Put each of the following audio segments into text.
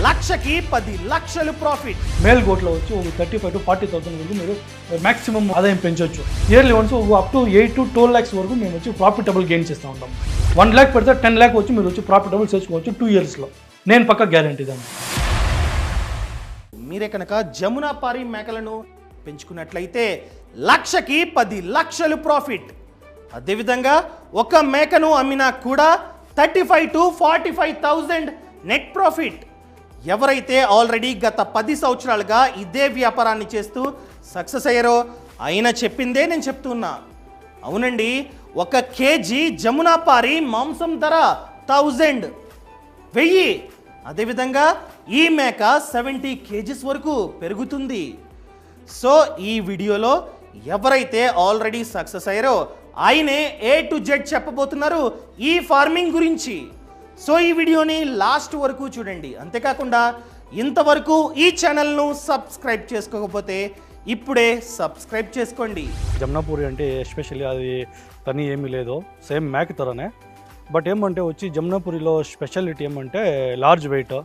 లక్షకి 10 లక్షలు profit. Male గోట్లో వచ్చి ఒక 35,000 to 40,000 వరకు మీరు మాక్సిమం ఆదాయం పెంచవచ్చు. Yearly once up to 8 to 12 lakhs వరకు మేము వచ్చి ప్రాఫిటబుల్ గెయిన్ చేస్తూ ఉంటాం. 1 lakh పెడితే 10 lakh వచ్చి మీరు వచ్చి ప్రాఫిటబుల్ చేసుకోవచ్చు 2 yearsలో. నేను పక్కా గ్యారంటీ దాన్ని. మీరే కనుక జమునాపారి మేకలను పెంచుకున్నట్లయితే లక్షకి 10 లక్షలు ప్రాఫిట్. అదేవిధంగా ఒక మేకను అమ్మినా కూడా 35,000 to 45,000 నెట్ ప్రాఫిట్. ఎవరైతే ఆల్రెడీ గత 10 సంవత్సరాలుగా ఇదే వ్యాపారాన్ని చేస్తూ సక్సెస్ అయ్యారో ఆయన చెప్పిందే నేను చెప్తున్నా. అవునండి, 1 kg జమునాపారి మాంసం ధర 1000. అదేవిధంగా ఈ మేక 70 kgs వరకు పెరుగుతుంది. సో ఈ వీడియోలో ఎవరైతే ఆల్రెడీ సక్సెస్ అయ్యారో ఆయనే A to Z చెప్పబోతున్నారు ఈ ఫార్మింగ్ గురించి. సో ఈ వీడియోని లాస్ట్ వరకు చూడండి. అంతేకాకుండా ఇంతవరకు ఈ ఛానల్ను సబ్స్క్రైబ్ చేసుకోకపోతే ఇప్పుడే సబ్స్క్రైబ్ చేసుకోండి. జమునాపురి అంటే ఎస్పెషల్లీ అది తని ఏమీ లేదు, సేమ్ మేక తరనే. బట్ ఏమంటే వచ్చి జమునాపురిలో స్పెషాలిటీ ఏమంటే లార్జ్ వెయిట్,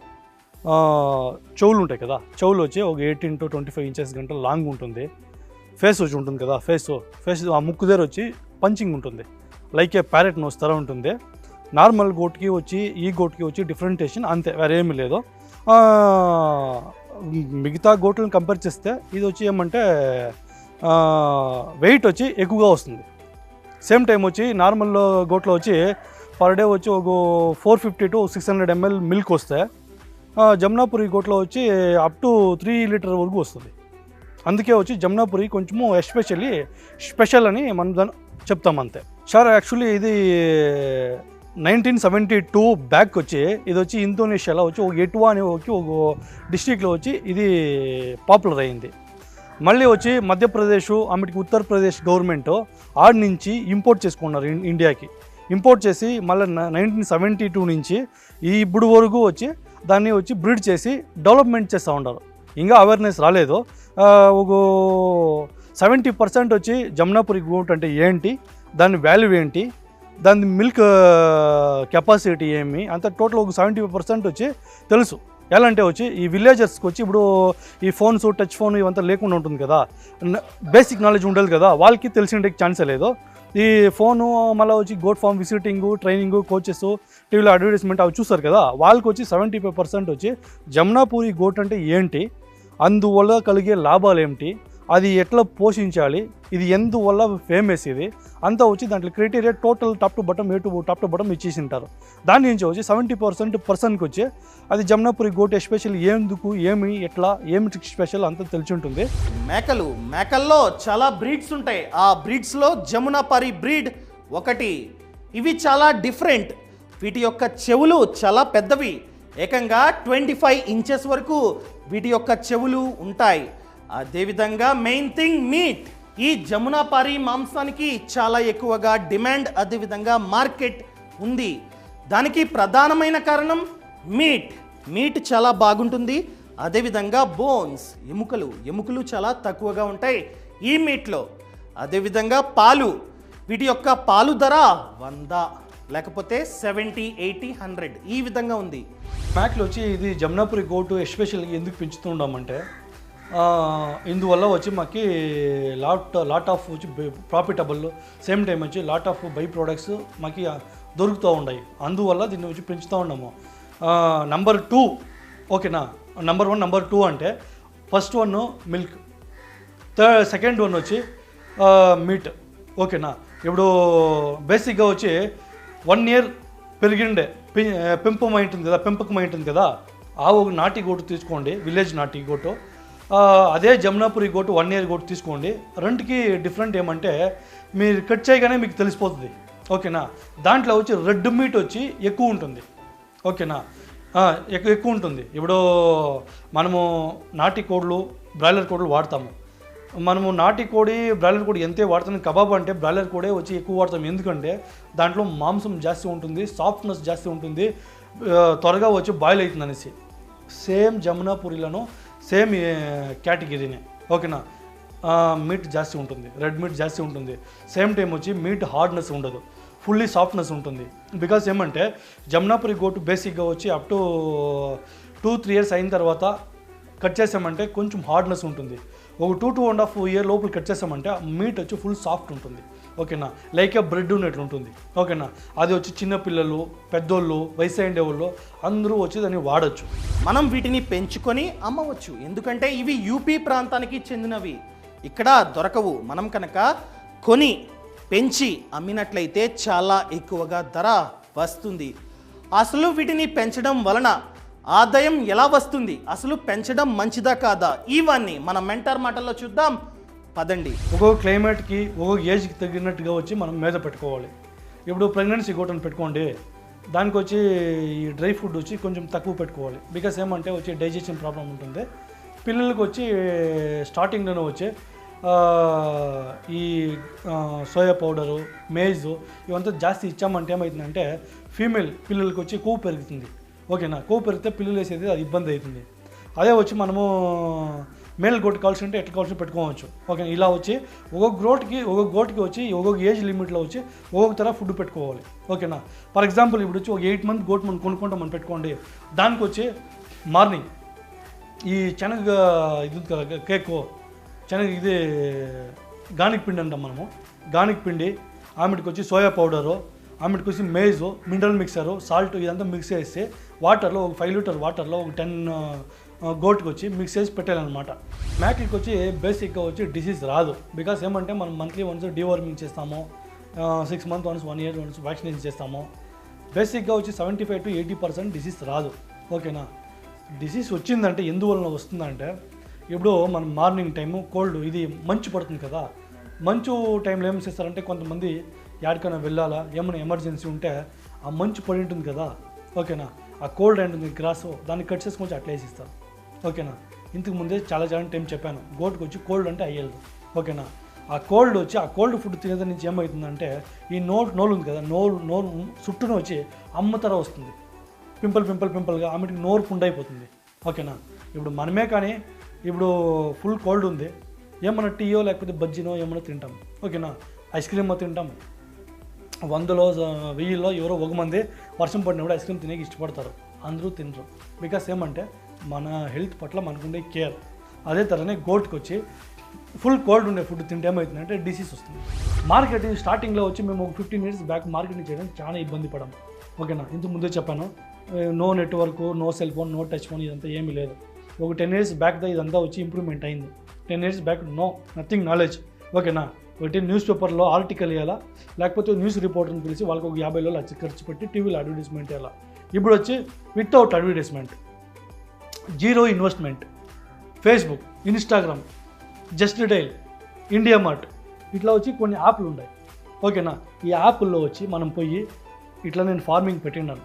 చెవులు ఉంటాయి కదా, చెవులు వచ్చి ఒక 18 to 25 inches గంట లాంగ్ ఉంటుంది. ఫేస్ వచ్చి ఉంటుంది కదా, ఫేస్ ఆ ముక్కు దగ్గర వచ్చి పంచింగ్ ఉంటుంది, లైక్ ఏ ప్యారెట్ నోస్ తర ఉంటుంది. నార్మల్ గోట్కి వచ్చి ఈ గోట్కి వచ్చి డిఫరెంటేషన్ అంతే, వేరే ఏమీ లేదు. మిగతా గోట్లను కంపేర్ చేస్తే ఇది వచ్చి ఏమంటే వెయిట్ వచ్చి ఎక్కువగా వస్తుంది. సేమ్ టైం వచ్చి నార్మల్ గోట్లో వచ్చి పర్ డే వచ్చి ఒక 450 to 600 ml మిల్క్ వస్తే జమునాపురి గోట్లో వచ్చి అప్ టు 3 లీటర్ వరకు వస్తుంది. అందుకే వచ్చి జమునాపురి కొంచెము ఎస్పెషల్లీ స్పెషల్ అని మనం చెప్తాం అంతే. సార్ యాక్చువల్లీ ఇది 1972 బ్యాక్ వచ్చి ఇది వచ్చి ఇండోనేషియాలో వచ్చి ఒక ఎటువా అని ఒక డిస్ట్రిక్ట్లో వచ్చి ఇది పాపులర్ అయింది. మళ్ళీ వచ్చి మధ్యప్రదేశ్ ఆమెకి ఉత్తరప్రదేశ్ గవర్నమెంట్ ఆడ నుంచి ఇంపోర్ట్ చేసుకున్నారు ఇండియాకి. ఇంపోర్ట్ చేసి మళ్ళీ 1972 నుంచి ఈ ఇప్పుడు వరకు వచ్చి దాన్ని వచ్చి బ్రీడ్ చేసి డెవలప్మెంట్ చేస్తూ ఉన్నారు. ఇంకా అవేర్నెస్ రాలేదు. ఒక 70% వచ్చి జమునాపురి గోట్ అంటే ఏంటి, దాని వాల్యూ ఏంటి, దాని మిల్క్ కెపాసిటీ ఏమి, అంత టోటల్ ఒక 75% వచ్చి తెలుసు. ఎలా అంటే వచ్చి ఈ విలేజర్స్కి వచ్చి ఇప్పుడు ఈ ఫోన్స్, టచ్ ఫోన్ ఇవంతా లేకుండా ఉంటుంది కదా, బేసిక్ నాలెడ్జ్ ఉండాలి కదా, వాళ్ళకి తెలిసిండే ఛాన్సే లేదు. ఈ ఫోను మళ్ళీ వచ్చి goat farm visiting, training, coaches, టీవీలో అడ్వర్టైజ్మెంట్ అవి చూస్తారు కదా, వాళ్ళకి వచ్చి 75% వచ్చి జమునాపురి గోట్ అంటే ఏంటి, అందువల్ల కలిగే లాభాలు ఏమిటి, అది ఎట్లా పోషించాలి, ఇది ఎందువల్ల ఫేమస్, ఇది అంతా వచ్చి దాంట్లో క్రైటీరియా టోటల్ టాప్ టు బటం ఇచ్చేసి ఉంటారు. దాని నుంచి వచ్చి 70% పర్సన్కి వచ్చి అది జమునాపురి గోట్ ఎస్పెషల్ ఎందుకు, ఏమి, ఎట్లా, ఏమి స్పెషల్ అంతా తెలిసి ఉంటుంది. మేకల్లో చాలా బ్రీడ్స్ ఉంటాయి. ఆ బ్రీడ్స్లో జమునాపారి బ్రీడ్ ఒకటి. ఇవి చాలా డిఫరెంట్. వీటి యొక్క చెవులు చాలా పెద్దవి, ఏకంగా 25 inches వరకు వీటి యొక్క చెవులు ఉంటాయి. అదేవిధంగా మెయిన్ థింగ్ మీట్. ఈ జమునాపారి మాంసానికి చాలా ఎక్కువగా డిమాండ్, అదేవిధంగా మార్కెట్ ఉంది. దానికి ప్రధానమైన కారణం మీట్ చాలా బాగుంటుంది. అదేవిధంగా బోన్స్, ఎముకలు చాలా తక్కువగా ఉంటాయి ఈ మీట్లో. అదేవిధంగా పాలు, వీటి యొక్క పాలు ధర 100 లేకపోతే 70, 80, 100 ఈ విధంగా ఉంది. మేకలు వచ్చి ఇది జమునాపురి గోటు ఎస్పెషల్గా ఎందుకు పెంచుతుంటామంటే ఇందువల్ల వచ్చి మాకు లాట్ ఆఫ్ వచ్చి ప్రాఫిటబుల్, సేమ్ టైం వచ్చి లాట్ ఆఫ్ బై ప్రోడక్ట్స్ మాకు దొరుకుతూ ఉన్నాయి. అందువల్ల దీన్ని వచ్చి పెంచుతూ ఉన్నాము. నంబర్ 2 ఓకేనా, నంబర్ 1, నంబర్ 2 అంటే ఫస్ట్ 1 మిల్క్, సెకండ్ 1 వచ్చి మీట్ ఓకేనా. ఇప్పుడు బేసిక్గా వచ్చి 1 year పెరిగిండే పెంపకమై ఉంటుంది కదా, ఆ ఒక నాటి గోటు తీసుకోండి, విలేజ్ నాటి గోటు. అదే జమునాపురి గోటు 1 year గోటు తీసుకోండి. రెండుకి డిఫరెంట్ ఏమంటే మీరు కట్ చేయగానే మీకు తెలిసిపోతుంది ఓకేనా. దాంట్లో వచ్చి రెడ్ మీట్ వచ్చి ఎక్కువ ఉంటుంది ఓకేనా, ఎక్కువ ఉంటుంది. ఇప్పుడు మనము నాటి కోళ్ళు, బ్రాయిలర్ కోళ్ళు వాడతాము. మనము నాటి కోడి, బ్రాయిలర్ కోడి ఎంతే వాడతాం. కబాబ్ అంటే బ్రాయిలర్ కోడే వచ్చి ఎక్కువ వాడతాం. ఎందుకంటే దాంట్లో మాంసం జాస్తి ఉంటుంది, సాఫ్ట్నెస్ జాస్తి ఉంటుంది, త్వరగా వచ్చి బాయిల్ అవుతుంది అనేసి. సేమ్ జమునాపురిలను సేమ్ కేటగిరీనే ఓకేనా. మీట్ జాస్తి ఉంటుంది, రెడ్ మీట్ జాస్తి ఉంటుంది. సేమ్ టైం వచ్చి మీట్ హార్డ్నెస్ ఉండదు, ఫుల్లీ సాఫ్ట్నెస్ ఉంటుంది. బికాస్ ఏమంటే జమునాపురి గోటు బేసిక్గా వచ్చి అప్ టు 2-3 ఇయర్స్ అయిన తర్వాత కట్ చేసామంటే కొంచెం హార్డ్నెస్ ఉంటుంది. ఒక 2-2.5 ఇయర్ లోపల కట్ చేసామంటే మీట్ వచ్చి ఫుల్ సాఫ్ట్ ఉంటుంది. ఓకేనా, లైక్ ఏ బ్రెడ్ ఉన్నట్లు ఉంటుంది. ఓకేనా, అది వచ్చి చిన్నపిల్లలు, పెద్దోళ్ళు, వయసు అయిన వాళ్ళు అందరూ వచ్చి దాన్ని వాడచ్చు. మనం వీటిని పెంచుకొని అమ్మవచ్చు, ఎందుకంటే ఇవి యూపీ ప్రాంతానికి చెందినవి, ఇక్కడ దొరకవు. మనం కనుక కొని పెంచి అమ్మినట్లయితే చాలా ఎక్కువగా ధర వస్తుంది. అసలు వీటిని పెంచడం వలన ఆదాయం ఎలా వస్తుంది, అసలు పెంచడం మంచిదా కాదా, ఇవన్నీ మన మెంటర్ మాటల్లో చూద్దాం పదండి. ఒక్కొక్క క్లైమేట్కి ఒక్కొక్క ఏజ్కి తగినట్టుగా వచ్చి మనం మీద పెట్టుకోవాలి. ఇప్పుడు ప్రెగ్నెన్సీ గోటని పెట్టుకోండి, దానికి వచ్చి ఈ డ్రై ఫుడ్ వచ్చి కొంచెం తక్కువ పెట్టుకోవాలి. బికాస్ ఏమంటే వచ్చి డైజెషన్ ప్రాబ్లం ఉంటుంది. పిల్లలకి వచ్చి స్టార్టింగ్లోనే వచ్చి ఈ సోయా పౌడరు, మేజ్ ఇవంతా జాస్తి ఇచ్చామంటే ఏమవుతుందంటే ఫీమేల్ పిల్లలకి వచ్చి కొవ్వు పెరుగుతుంది. ఓకేనా, కొవ్వు పెరిగితే పిల్లలు వేసేది అది ఇబ్బంది అవుతుంది. అదే వచ్చి మనము మేల్ గోట్ కావాల్సి ఉంటే ఎట్లా కావాల్సి పెట్టుకోవచ్చు. ఓకే, ఇలా వచ్చి ఒక్కొక్క గోటుకి వచ్చి ఒక్కొక్క ఏజ్ లిమిట్లో వచ్చి ఒక్కొక్క తర ఫుడ్ పెట్టుకోవాలి. ఓకేనా, ఫర్ ఎగ్జాంపుల్ ఇప్పుడు వచ్చి ఒక 8 మంత్ గోట్ మనం కొనుక్కుంటాం మనం పెట్టుకోండి. దానికి వచ్చి మార్నింగ్ ఈ శనగ ఇది కదా కేకు, శనగ ఇది గానిక్ పిండి అంటాం మనము. గానిక్ పిండి, ఆమెటికి వచ్చి సోయా పౌడరు, ఆమెటికి వచ్చి మేజు, మినరల్ మిక్సరు, సాల్ట్ ఇదంతా మిక్స్ చేసి వాటర్లో ఒక 5 లీటర్ వాటర్లో ఒక 10 గోట్కి వచ్చి మిక్స్ చేసి పెట్టాలన్నమాట. మేకకి వచ్చి బేసిక్గా వచ్చి డిసీజ్ రాదు. బికాస్ ఏమంటే మనం మంత్లీ వన్స్ డీవార్మింగ్ చేస్తాము, 6 month once, 1 year once vaccination చేస్తాము. బేసిక్గా వచ్చి 75 to 80% డిసీజ్ రాదు. ఓకేనా, డిసీజ్ వచ్చిందంటే ఎందువలన వస్తుందంటే ఇప్పుడు మనం మార్నింగ్ టైము కోల్డ్, ఇది మంచు పడుతుంది కదా, మంచు టైంలో ఏం చేస్తారంటే కొంతమంది ఎక్కడికైనా వెళ్ళాలా, ఏమైనా ఎమర్జెన్సీ ఉంటే ఆ మంచు పడి ఉంటుంది కదా. ఓకేనా, ఆ కోల్డ్ ఉంటుంది గ్రాస్, దాన్ని కట్ చేసుకొని అట్లా వేసిస్తారు. ఓకేనా, ఇంతకు ముందే చాలా టైం చెప్పాను, గోటుకు వచ్చి కోల్డ్ అంటే అయ్యేది. ఓకేనా, ఆ కోల్డ్ వచ్చి ఆ కోల్డ్ ఫుడ్ తినేదాని నుంచి ఏమవుతుందంటే ఈ నోరు ఉంది కదా, నోరు చుట్టూన వచ్చి అమ్మతర వస్తుంది, పింపుల్గా ఆమెకి నోరు పుండైపోతుంది. ఓకేనా, ఇప్పుడు మనమే కానీ ఇప్పుడు ఫుల్ కోల్డ్ ఉంది, ఏమన్నా టీయో లేకపోతే బజ్జీనో ఏమన్నా తింటాం. ఓకేనా, ఐస్ క్రీమో తింటాం. 100లో 1000లో ఎవరో 1 మంది వర్షం పడినప్పుడు ఐస్ క్రీమ్ తినేకి ఇష్టపడతారు, అందరూ తినరు. బికాస్ ఏమంటే మన హెల్త్ పట్ల మనకుండే కేర్. అదే తరనే గోట్కి వచ్చి ఫుల్ కోల్డ్ ఉండే ఫుడ్ తింటే ఏమవుతుందంటే డిసీజ్ వస్తుంది. మార్కెటింగ్ స్టార్టింగ్లో వచ్చి మేము ఒక 15 ఇయర్స్ బ్యాక్ మార్కెటింగ్ చేయడానికి చాలా ఇబ్బంది పడాం. ఓకేనా, ఇంతకు ముందే చెప్పాను, no network, no cell phone, no touch phone, ఇదంతా ఏమీ లేదు. ఒక 10 ఇయర్స్ బ్యాక్ ఇదంతా వచ్చి ఇంప్రూవ్మెంట్ అయింది. 10 ఇయర్స్ బ్యాక్ నథింగ్ నాలెడ్జ్. ఓకేనా, ఒకటి న్యూస్ పేపర్లో ఆర్టికల్ ఇవ్వాలా, లేకపోతే న్యూస్ రిపోర్టర్ని పిలిచి వాళ్ళకి ఒక 50 లక్షలు ఖర్చు పెట్టి టీవీలో అడ్వర్టైజ్మెంట్ ఇవ్వాలా. ఇప్పుడు వచ్చి without advertisement, zero investment, Facebook, Instagram, just dial, India mart, ఇట్లా వచ్చి కొన్ని యాప్లు ఉన్నాయి. ఓకేనా, ఈ యాప్ల్లో వచ్చి మనం పోయి ఇట్లా నేను ఫార్మింగ్ పెట్టినాను.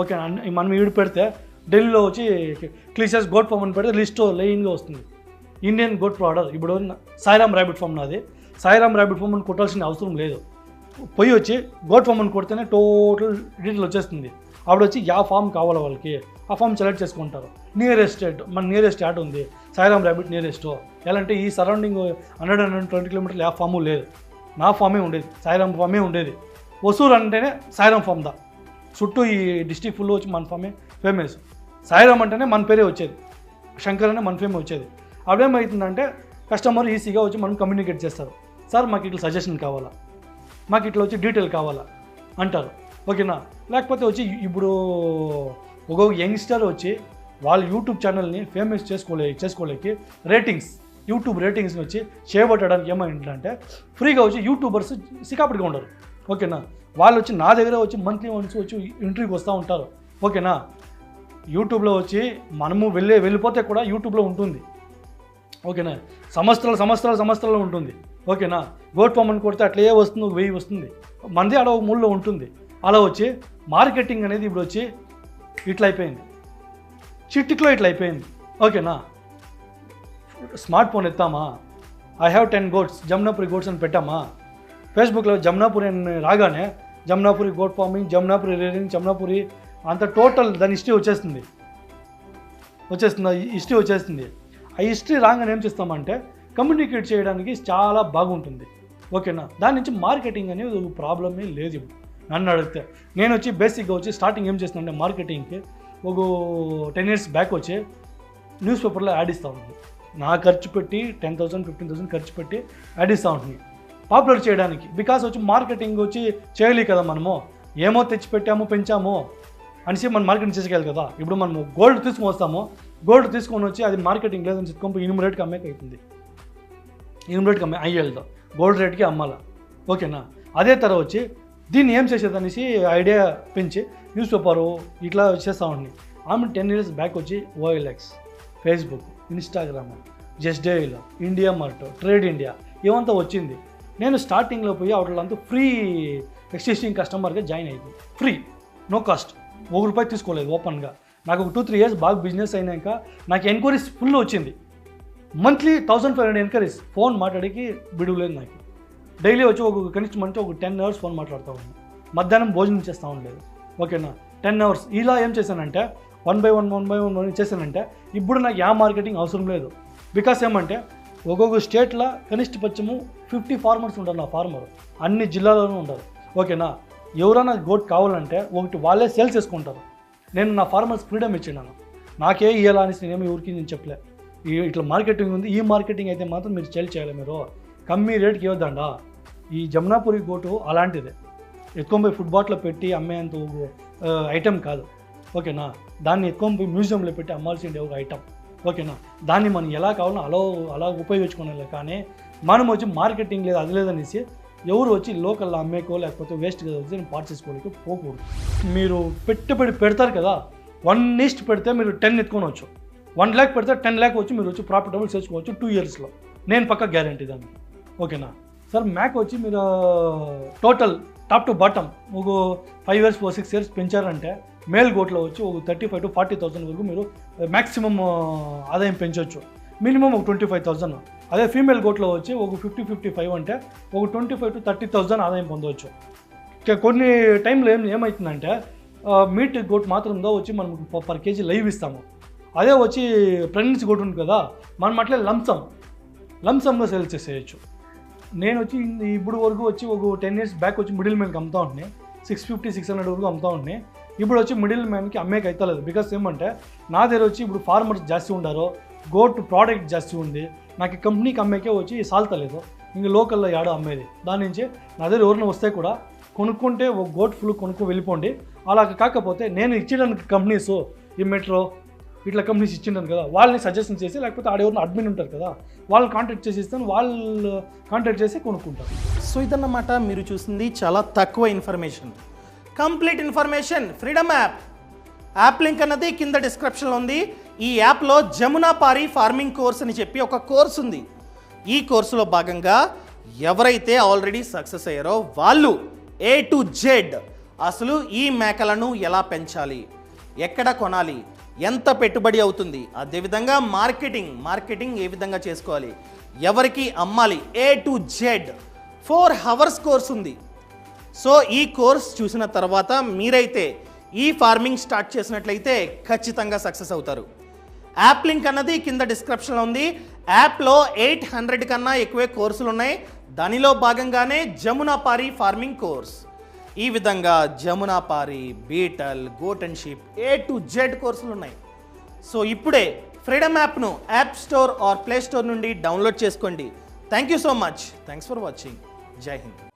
ఓకే, మనం ఈడు పెడితే ఢిల్లీలో వచ్చి క్లీసెస్ గోట్ ఫామ్ అని పెడితే లిస్ట్ లైన్గా వస్తుంది. ఇండియన్ గోట్ ప్రాడర్, ఇప్పుడు సాయిరామ్ ర్యాబిట్ ఫామ్ నాది, సాయిరామ్ ర్యాబిట్ ఫామ్ అని కొట్టాల్సిన అవసరం లేదు. పోయి వచ్చి గోట్ ఫామ్ అని కొడితేనే టోటల్ డీటెయిల్ వచ్చేస్తుంది. అప్పుడు వచ్చి యా ఫామ్ కావాలో వాళ్ళకి ఆ ఫామ్ సెలెక్ట్ చేసుకుంటారు. నియరెస్ట్ మన నియరెస్ట్ యాడ్ ఉంది సాయిరామ్ ర్యాబిట్ నియరెస్ట్. ఎలా అంటే ఈ సరౌండింగ్ 120 కిలోమీటర్లు యా ఫాము లేదు, నా ఫామే ఉండేది, సాయిరామ్ ఫామే ఉండేది. ఒసూరు అంటేనే సాయిరామ్ ఫామ్ దా, చుట్టూ ఈ డిస్టిక్ ఫుల్ వచ్చి మన ఫామే ఫేమస్. సాయిరామ్ అంటేనే మన పేరే వచ్చేది, శంకర్ అనే మన ఫేమే వచ్చేది. అప్పుడేమవుతుందంటే కస్టమర్ ఈజీగా వచ్చి మనం కమ్యూనికేట్ చేస్తారు, సార్ మాకు ఇట్లా సజెషన్ కావాలా, మాకు ఇట్లా వచ్చి డీటెయిల్ కావాలా అంటారు. ఓకేనా, లేకపోతే వచ్చి ఇప్పుడు ఒక్కొక్క యంగ్స్టర్ వచ్చి వాళ్ళ యూట్యూబ్ ఛానల్ని ఫేమస్ చేసుకోలేకి యూట్యూబ్ రేటింగ్స్ని వచ్చి చేపట్టడానికి ఏమైందంటే ఫ్రీగా వచ్చి యూట్యూబర్స్ సికాపడిగా ఉండరు. ఓకేనా, వాళ్ళు వచ్చి నా దగ్గర వచ్చి మంత్లీ వన్స్ వచ్చి ఇంటర్వ్యూకి వస్తూ ఉంటారు. ఓకేనా, యూట్యూబ్లో వచ్చి మనము వెళ్ళిపోతే కూడా యూట్యూబ్లో ఉంటుంది. ఓకేనా, సంవత్సరాలు ఉంటుంది. ఓకేనా, గోట్ ఫామ్ అని కొడితే అట్లే వస్తుంది, 1000 వస్తుంది, మనది ఆడ 3లో ఉంటుంది. అలా వచ్చి మార్కెటింగ్ అనేది ఇప్పుడు వచ్చి ఇట్లా అయిపోయింది, చిట్టిక్లో ఇట్లా అయిపోయింది. ఓకేనా, స్మార్ట్ ఫోన్ ఎత్తామా, I have 10 goats, Jamunapuri goats అని పెట్టామా, ఫేస్బుక్లో జమునాపురి అని రాగానే Jamunapuri goat farming, Jamunapuri rearing, Jamunapuri అంత టోటల్ దాని హిస్టరీ వచ్చేస్తుంది. ఆ హిస్టరీ రాగానే ఏం చేస్తామంటే కమ్యూనికేట్ చేయడానికి చాలా బాగుంటుంది. ఓకేనా, దాని నుంచి మార్కెటింగ్ అనేది ఒక ప్రాబ్లమే లేదు. ఇప్పుడు నన్ను అడిగితే నేను వచ్చి బేసిక్గా వచ్చి స్టార్టింగ్ ఏం చేస్తున్నానంటే మార్కెటింగ్కి ఒక 10 years బ్యాక్ వచ్చి న్యూస్ పేపర్లో యాడ్ ఇస్తూ ఉంటుంది. నా ఖర్చు పెట్టి 10,000 15,000 ఖర్చు పెట్టి యాడ్ ఇస్తూ ఉంటుంది పాపులర్ చేయడానికి. బికాస్ వచ్చి మార్కెటింగ్ వచ్చి చేయలే కదా మనము, ఏమో తెచ్చి పెట్టాము పెంచాము అనేసి మనం మార్కెటింగ్ చేసేయాలి కదా. ఇప్పుడు మనము గోల్డ్ తీసుకొని వస్తాము, గోల్డ్ తీసుకొని వచ్చి అది మార్కెటింగ్ లేదని చెప్పుకొని ఇనుము రేట్కి అమ్మేకి అవుతుంది, ఇనుము రేట్కి అయ్యేళ్దాం గోల్డ్ రేట్కి అమ్మాలా. ఓకేనా? అదే తర వచ్చి దీన్ని ఏం చేసేదనేసి ఐడియా పెంచి న్యూస్ పేపరు ఇట్లా చేస్తూ ఉంటుంది. ఆమె 10 years బ్యాక్ వచ్చి OLX, Facebook, Instagram, just dial, India mart, trade India ఇవంతా వచ్చింది. నేను స్టార్టింగ్లో పోయి వాటిలంతా ఫ్రీ ఎక్సిస్టింగ్ కస్టమర్గా జాయిన్ అయింది. ఫ్రీ, నో కాస్ట్, ₹1 తీసుకోలేదు ఓపెన్గా. నాకు ఒక 2-3 years బాగా బిజినెస్ అయినాక నాకు ఎంక్వైరీస్ ఫుల్ వచ్చింది. Monthly 1,500 enquiries. ఫోన్ మాట్లాడికి బిడుగులేదు నాకు. డైలీ వచ్చి కనిష్టం అంటే ఒక 10 hours ఫోన్ మాట్లాడుతూ ఉన్నాను. మధ్యాహ్నం భోజనం చేస్తూ ఉండలేదు. ఓకేనా? 10 hours ఇలా ఏం చేశానంటే 1 by 1 చేశానంటే ఇప్పుడు నాకు యా మార్కెటింగ్ అవసరం లేదు. బికాస్ ఏమంటే ఒక్కొక్క స్టేట్లో కనిష్ట పక్షము 50 farmers ఉంటారు. నా ఫార్మర్ అన్ని జిల్లాలోనూ ఉంటారు. ఓకేనా? ఎవరైనా గోట్ కావాలంటే ఒకటి వాళ్ళే సేల్ చేసుకుంటారు. నేను నా ఫార్మర్స్ ఫ్రీడమ్ ఇచ్చినాను. నాకే ఇవ్వాలా అనేసి నేనేమి ఎవరికి నేను చెప్పలే. ఇట్లా మార్కెటింగ్ ఉంది, ఈ మార్కెటింగ్ అయితే మాత్రం మీరు సేల్ చేయాలి, మీరు కమ్మీ రేట్కి ఇవ్వద్దండా. ఈ జమునాపురి గోటు అలాంటిదే, ఎత్తుకొని పోయి ఫుడ్ బాట్లో పెట్టి అమ్మేంత ఐటెం కాదు. ఓకేనా? దాన్ని ఎత్తుకొని పోయి మ్యూజియంలో పెట్టి అమ్మాల్సిందే ఒక ఐటమ్. ఓకేనా? దాన్ని మనం ఎలా కావాలో అలా ఉపయోగించుకోవాలి. కానీ మనం వచ్చి మార్కెటింగ్ లేదు అది లేదనేసి ఎవరు వచ్చి లోకల్లో అమ్మేకో లేకపోతే వేస్ట్గా వచ్చి పార్ట్ చేసుకోలేక పోకూడదు. మీరు పెట్టుబడి పెడతారు కదా, 1 పెడితే మీరు 10 ఎత్తుకోవచ్చు. 1 lakh పెడితే 10 lakh వచ్చి మీరు వచ్చి ప్రాఫిటబుల్ చేసుకోవచ్చు 2 yearsలో. నేను పక్క గ్యారంటీ దాన్ని. ఓకేనా సార్? మ్యాక్ వచ్చి మీరు టోటల్ టాప్ టు బాటమ్ ఒక 5 years 6 years పెంచారంటే మేల్ గోట్లో వచ్చి ఒక 35,000 to 40,000 వరకు మీరు మ్యాక్సిమం ఆదాయం పెంచవచ్చు. మినిమం ఒక 25,000. అదే ఫీమేల్ గోట్లో వచ్చి ఒక 50-55 అంటే ఒక 25,000 to 30,000 ఆదాయం పొందవచ్చు. కొన్ని టైంలో ఏమవుతుందంటే మీట్ గోట్ మాత్రంలో వచ్చి మనం పర్ కేజీ లైవ్ ఇస్తాము. అదే వచ్చి ప్రెగ్నెన్సీ గోట్ ఉంది కదా, మనం అట్లే లంసమ్గా సేల్ చేసేయచ్చు. నేను వచ్చి ఇప్పుడు వరకు వచ్చి ఒక 10 years బ్యాక్ వచ్చి మిడిల్ మ్యాన్కి అమ్ముతా ఉంటున్నాయి. 650-600 వరకు అమ్ముతా ఉంటున్నాయి. ఇప్పుడు వచ్చి మిడిల్ మ్యాన్కి అమ్మేకి అవుతలేదు. బికాస్ ఏమంటే నా దగ్గర వచ్చి ఇప్పుడు ఫార్మర్స్ జాస్తి ఉండారో, గోట్ ప్రోడక్ట్ జాస్తి ఉంది, నాకు కంపెనీకి అమ్మేకే వచ్చి సాల్తలేదు. ఇంక లోకల్లో ఏడో అమ్మేది. దాని నుంచి నా దగ్గర ఎవరైనా వస్తే కూడా కొనుక్కుంటే ఒక గోట్ ఫుల్ కొనుక్కు వెళ్ళిపోండి. అలా కాకపోతే నేను ఇచ్చేయడానికి కంపెనీస్ ఈ మెట్రో ఇట్లా కంపెనీస్ ఇచ్చింటాను కదా, వాళ్ళని సజెషన్ చేసి లేకపోతే ఆడెవరిన అడ్మిన్ ఉంటారు కదా వాళ్ళు కాంటాక్ట్ చేసి ఇస్తాను, వాళ్ళు కాంటాక్ట్ చేసి కొనుక్కుంటారు. సో ఇదన్నమాట మీరు చూసింది చాలా తక్కువ information. Complete information freedom app link అన్నది కింద డిస్క్రిప్షన్లో ఉంది. ఈ యాప్లో జమునాపారి ఫార్మింగ్ కోర్స్ అని చెప్పి ఒక కోర్స్ ఉంది. ఈ కోర్సులో భాగంగా ఎవరైతే ఆల్రెడీ సక్సెస్ అయ్యారో వాళ్ళు A to Z అసలు ఈ మేకలను ఎలా పెంచాలి, ఎక్కడ కొనాలి, ఎంత పెట్టుబడి అవుతుంది, అదేవిధంగా మార్కెటింగ్ ఏ విధంగా చేసుకోవాలి, ఎవరికి అమ్మాలి, A to Z 4 hours course ఉంది. సో ఈ కోర్స్ చూసిన తర్వాత మీరైతే ఈ ఫార్మింగ్ స్టార్ట్ చేసినట్లయితే ఖచ్చితంగా సక్సెస్ అవుతారు. యాప్ లింక్ అన్నది కింద డిస్క్రిప్షన్లో ఉంది. యాప్లో 800 కన్నా ఎక్కువే కోర్సులు ఉన్నాయి. దానిలో భాగంగానే జమునాపారి ఫార్మింగ్ కోర్స్. ఈ విధంగా Jamunapari, Beetal, goat and sheep A to Z కోర్సులు ఉన్నాయి. సో ఇప్పుడే ఫ్రీడమ్ యాప్ను app store or play store నుండి డౌన్లోడ్ చేసుకోండి. Thank you so much. Thanks for watching. Jai Hind.